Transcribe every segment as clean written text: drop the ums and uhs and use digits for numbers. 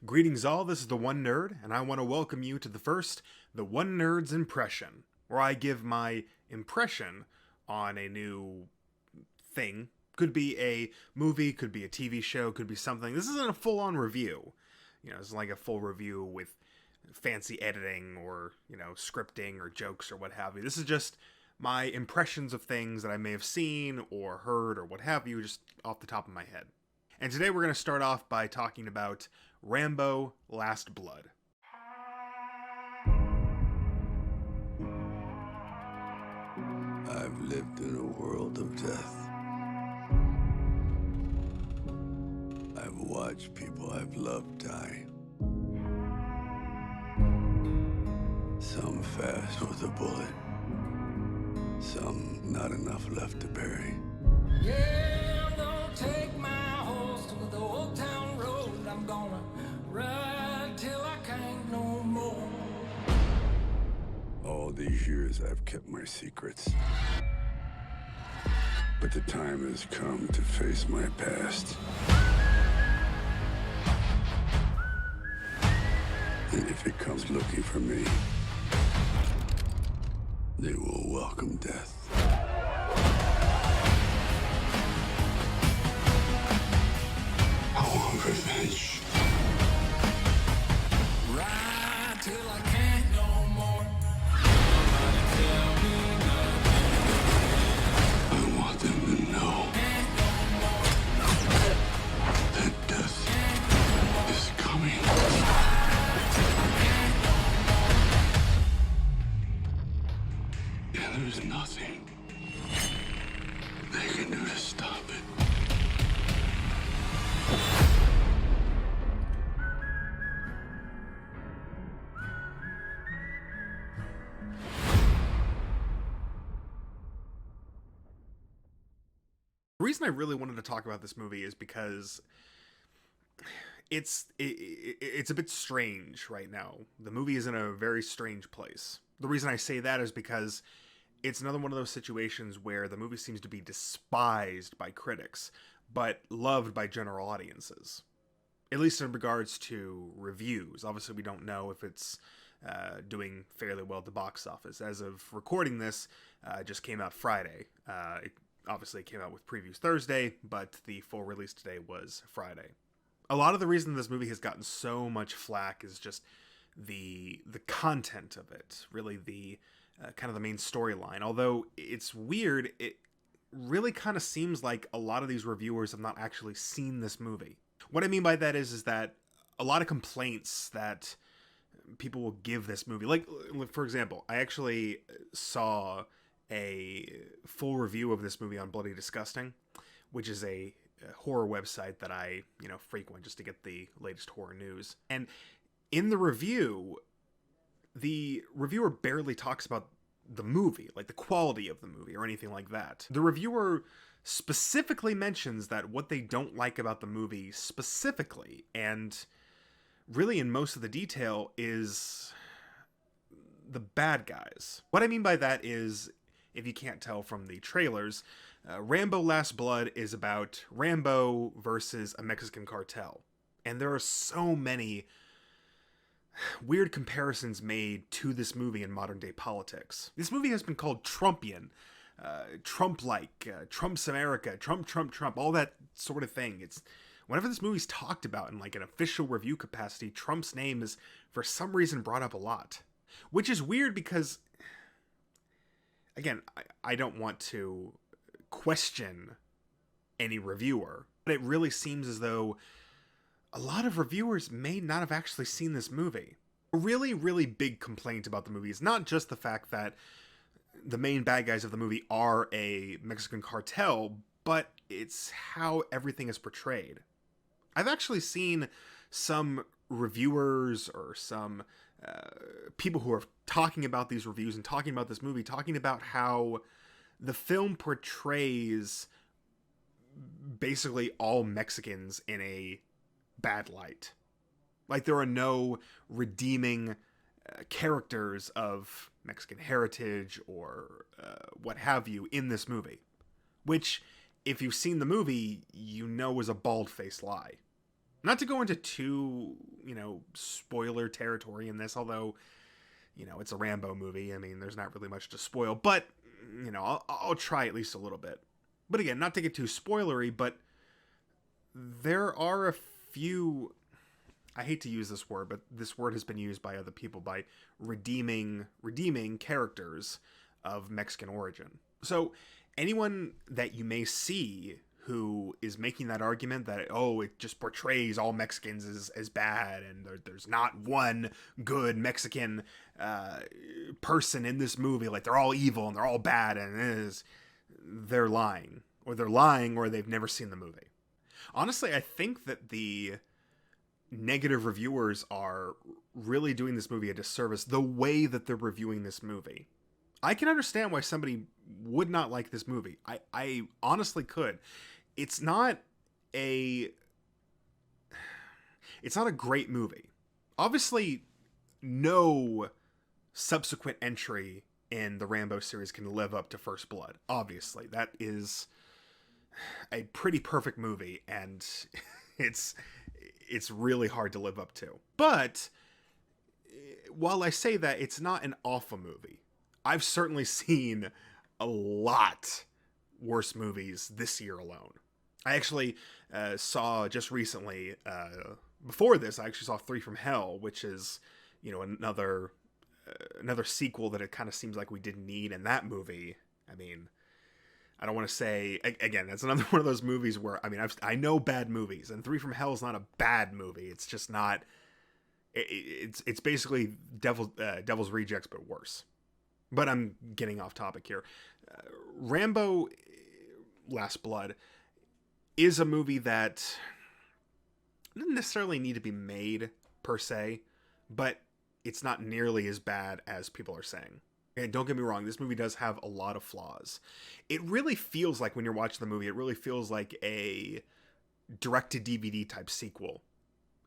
Greetings all, this is the One Nerd, and I want to welcome you to The One Nerd's Impression, where I give my impression on a new thing. Could be a movie, could be a TV show, could be something. This isn't a full-on review. It's like a full review with fancy editing or, scripting or jokes or what have you. This is just my impressions of things that I may have seen or heard or what have you, just off the top of my head. And today we're going to start off by talking about Rambo: Last Blood. I've lived in a world of death. I've watched people I've loved die. Some fast with a bullet. Some not enough left to bury. Yeah, I'm gonna take my horse to the old town road. I'm gonna ride till I can't no more. All these years I've kept my secrets. But the time has come to face my past. And if it comes looking for me, they will welcome death. I want revenge. Ride till I can't no more. Nobody tell me nothing. I want them to know Can't no more. that death is coming. And there's nothing they can do to stop it. The reason I really wanted to talk about this movie is because it's a bit strange right now. The movie is in a very strange place. The reason I say that is because it's another one of those situations where the movie seems to be despised by critics, but loved by general audiences. At least in regards to reviews. Obviously, we don't know if it's doing fairly well at the box office. As of recording this, it just came out Friday. It obviously came out with previews Thursday, but the full release today was Friday. A lot of the reason this movie has gotten so much flack is just the content of it, really the kind of the main storyline. Although it's weird, it really kind of seems like a lot of these reviewers have not actually seen this movie. What I mean by that is that a lot of complaints that people will give this movie, like for example, I actually saw a full review of this movie on Bloody Disgusting, which is a horror website that I frequent just to get the latest horror news. And in the review, the reviewer barely talks about the movie, like the quality of the movie or anything like that. The reviewer specifically mentions that what they don't like about the movie specifically, and really in most of the detail, is the bad guys. What I mean by that is, if you can't tell from the trailers, Rambo: Last Blood is about Rambo versus a Mexican cartel. And there are so many weird comparisons made to this movie in modern day politics. This movie has been called Trumpian, Trump-like, Trump's America, Trump, all that sort of thing. It's whenever this movie's talked about in like an official review capacity, Trump's name is for some reason brought up a lot. Which is weird because, again, I don't want to question any reviewer, but it really seems as though a lot of reviewers may not have actually seen this movie. A really, really big complaint about the movie is not just the fact that the main bad guys of the movie are a Mexican cartel, but it's how everything is portrayed. I've actually seen some reviewers or some people who are talking about these reviews and talking about this movie, talking about how the film portrays basically all Mexicans in a bad light. Like there are no redeeming characters of Mexican heritage or what have you in this movie. Which, if you've seen the movie, you know is a bald-faced lie. Not to go into too spoiler territory in this, although, it's a Rambo movie. I mean, there's not really much to spoil, but, I'll try at least a little bit. But again, not to get too spoilery, but there are a few, I hate to use this word, but this word has been used by other people, by redeeming characters of Mexican origin. So anyone that you may see who is making that argument that, it just portrays all Mexicans as bad, and there's not one good Mexican person in this movie, like they're all evil and they're all bad, and they're lying, or they've never seen the movie. Honestly, I think that the negative reviewers are really doing this movie a disservice the way that they're reviewing this movie. I can understand why somebody would not like this movie. I honestly could. It's not a great movie. Obviously, no subsequent entry in the Rambo series can live up to First Blood. Obviously, that is a pretty perfect movie, and it's really hard to live up to. But while I say that, it's not an awful movie. I've certainly seen a lot worse movies this year alone. I actually saw just recently, before this, I actually saw 3 from Hell, which is, another sequel that it kind of seems like we didn't need. In that movie, I mean, I don't want to say, again, that's another one of those movies where, I mean, I know bad movies, and 3 from Hell is not a bad movie. It's just not, it's basically Devil's Rejects, but worse. But I'm getting off topic here. Rambo Last Blood is a movie that doesn't necessarily need to be made, per se, but it's not nearly as bad as people are saying. And don't get me wrong, this movie does have a lot of flaws. It really feels like, when you're watching the movie, it really feels like a direct-to-DVD type sequel.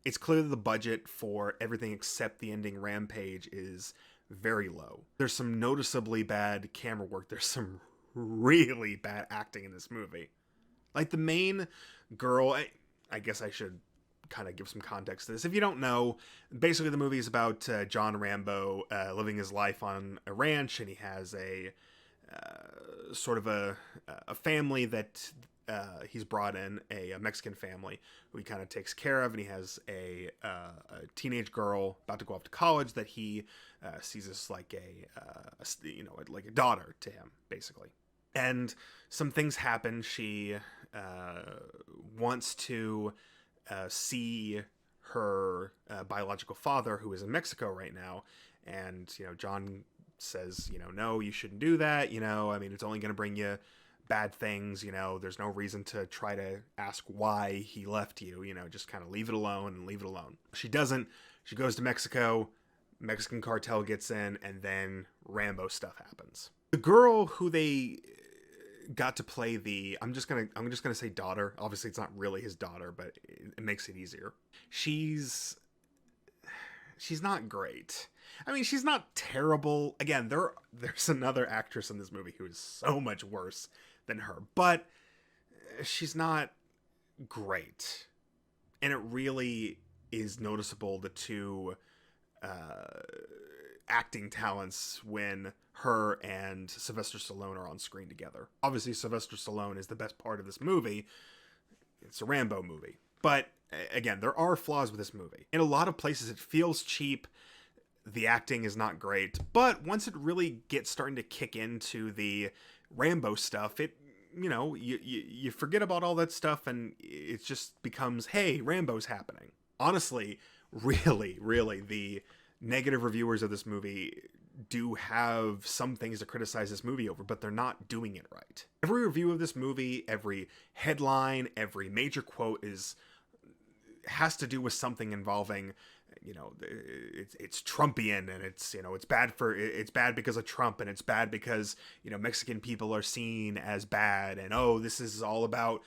It's clear that the budget for everything except the ending Rampage is very low. There's some noticeably bad camera work. There's some really bad acting in this movie. Like, the main girl, I guess I should kind of give some context to this. If you don't know, basically the movie is about John Rambo living his life on a ranch, and he has a sort of a family that he's brought in, a Mexican family who he kind of takes care of, and he has a teenage girl about to go off to college that he sees as like like a daughter to him, basically. And some things happen. She wants to see her biological father, who is in Mexico right now, and John says, no, you shouldn't do that. I mean, it's only going to bring you bad things. There's no reason to try to ask why he left you. Just kind of leave it alone and leave it alone. She doesn't. She goes to Mexico. Mexican cartel gets in, and then Rambo stuff happens. The girl who they got to play I'm just gonna say daughter. Obviously, it's not really his daughter, but it makes it easier. She's not great. I mean, she's not terrible. Again, there's another actress in this movie who is so much worse than her, but she's not great. And it really is noticeable, the two acting talents, when her and Sylvester Stallone are on screen together. Obviously, Sylvester Stallone is the best part of this movie. It's a Rambo movie. But again, there are flaws with this movie. In a lot of places, it feels cheap. The acting is not great. But once it really gets starting to kick into the Rambo stuff, you forget about all that stuff, and it just becomes, hey, Rambo's happening. Honestly, really, the negative reviewers of this movie do have some things to criticize this movie over, but they're not doing it right. Every review of this movie, every headline, every major quote has to do with something involving, it's Trumpian, and it's bad because of Trump, and it's bad because Mexican people are seen as bad, and this is all about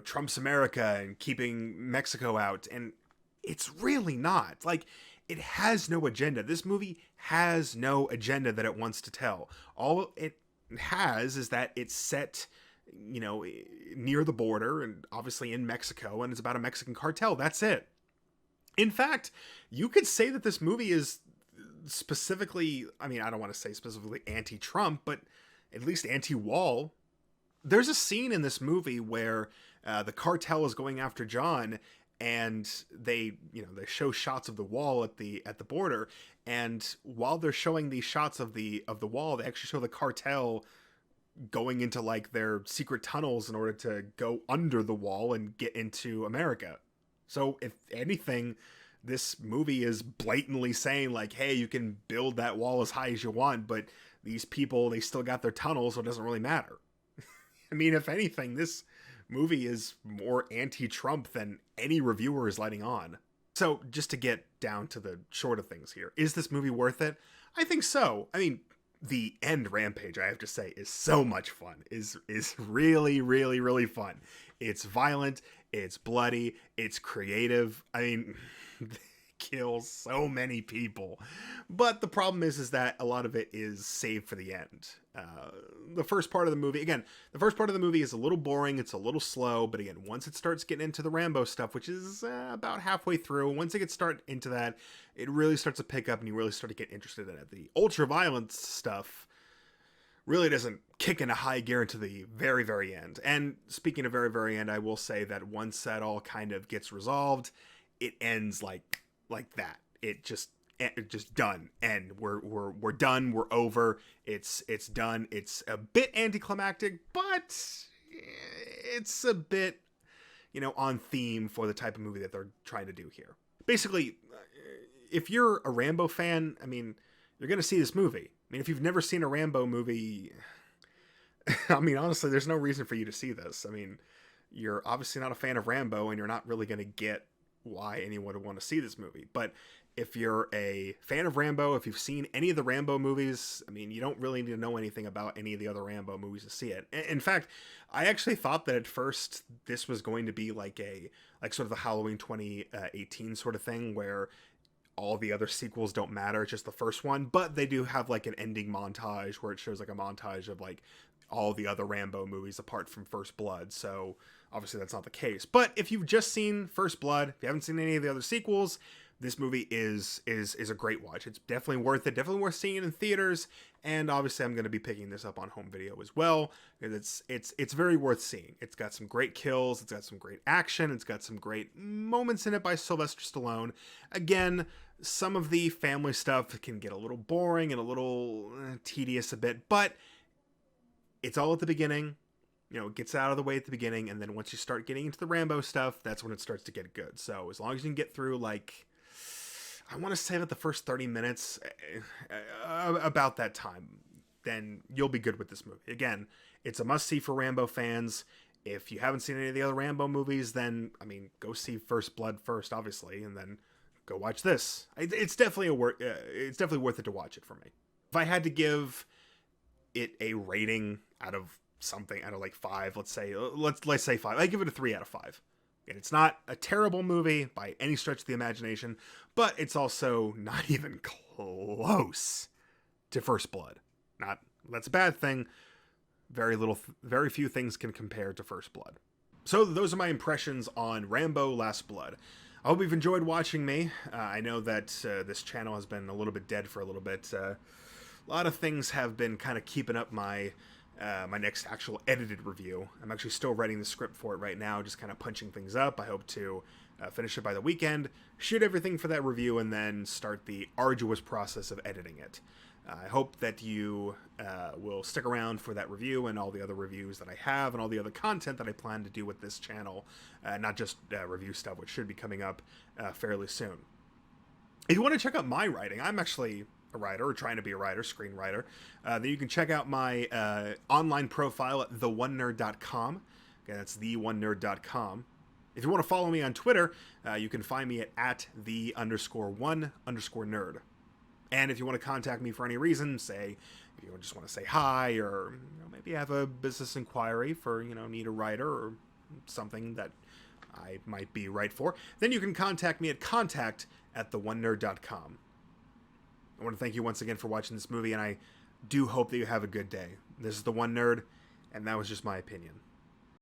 Trump's America and keeping Mexico out, and it's really not. Like, it has no agenda. This movie has no agenda that it wants to tell. All it has is that it's set, near the border, and obviously in Mexico, and it's about a Mexican cartel. That's it. In fact, you could say that this movie is specifically, I mean, I don't want to say specifically anti-Trump, but at least anti-wall. There's a scene in this movie where the cartel is going after John, and they show shots of the wall at the border, and while they're showing these shots of the wall, they actually show the cartel going into like their secret tunnels in order to go under the wall and get into America. So if anything, this movie is blatantly saying like, hey, you can build that wall as high as you want, but these people, they still got their tunnels, so it doesn't really matter. I mean, if anything, this movie is more anti-Trump than any reviewer is letting on. So just to get down to the short of things here, is this movie worth it? I think so. I mean, the end rampage, I have to say, is so much fun. Is really, really, really fun. It's violent, it's bloody, it's creative. I mean, kills so many people. But the problem is that a lot of it is saved for the end. The first part of the movie is a little boring, it's a little slow, but again, once it starts getting into the Rambo stuff, which is about halfway through, once it gets start into that, it really starts to pick up and you really start to get interested in it. The ultra-violence stuff really doesn't kick into high gear until the very, very end. And speaking of very, very end, I will say that once that all kind of gets resolved, it ends like that. It just done, and we're done. We're over. It's done. It's a bit anticlimactic, but it's a bit, on theme for the type of movie that they're trying to do here. Basically, if you're a Rambo fan, I mean, you're gonna see this movie. I mean, if you've never seen a Rambo movie, I mean, honestly, there's no reason for you to see this. I mean, you're obviously not a fan of Rambo, and you're not really gonna get why anyone would want to see this movie. But if you're a fan of Rambo, if you've seen any of the Rambo movies, I mean, you don't really need to know anything about any of the other Rambo movies to see it. In fact, I actually thought that at first this was going to be like sort of the Halloween 2018 sort of thing where all the other sequels don't matter, it's just the first one. But they do have like an ending montage where it shows like a montage of like all the other Rambo movies apart from First Blood. So obviously that's not the case. But if you've just seen First Blood, if you haven't seen any of the other sequels, this movie is a great watch. It's definitely worth it. Definitely worth seeing in theaters. And obviously I'm going to be picking this up on home video as well, because it's very worth seeing. It's got some great kills. It's got some great action. It's got some great moments in it by Sylvester Stallone. Again, some of the family stuff can get a little boring and a little tedious a bit, but it's all at the beginning. It gets out of the way at the beginning, and then once you start getting into the Rambo stuff, that's when it starts to get good. So as long as you can get through, like, I want to say that the first 30 minutes, about that time, then you'll be good with this movie. Again, it's a must-see for Rambo fans. If you haven't seen any of the other Rambo movies, then, I mean, go see First Blood first, obviously, and then go watch this. It's definitely worth it to watch it for me. If I had to give it a rating out of like 5, let's say 5. I give it a 3 out of 5. And it's not a terrible movie by any stretch of the imagination, but it's also not even close to First Blood. That's a bad thing. Very few things can compare to First Blood. So those are my impressions on Rambo: Last Blood. I hope you've enjoyed watching me. I know that this channel has been a little bit dead for a little bit. A lot of things have been kind of keeping up my next actual edited review. I'm actually still writing the script for it right now, just kind of punching things up. I hope to finish it by the weekend, shoot everything for that review, and then start the arduous process of editing it. I hope that you will stick around for that review and all the other reviews that I have and all the other content that I plan to do with this channel, not just review stuff, which should be coming up fairly soon. If you want to check out my writing, I'm actually a writer, or trying to be a writer, screenwriter, then you can check out my online profile at theonenerd.com. Okay, that's theonenerd.com. If you want to follow me on Twitter, you can find me at @the_one_nerd. And if you want to contact me for any reason, say if you just want to say hi, or maybe have a business inquiry for need a writer or something that I might be right for, then you can contact me at contact@theonenerd.com. I want to thank you once again for watching this movie, and I do hope that you have a good day. This is The One Nerd, and that was just my opinion.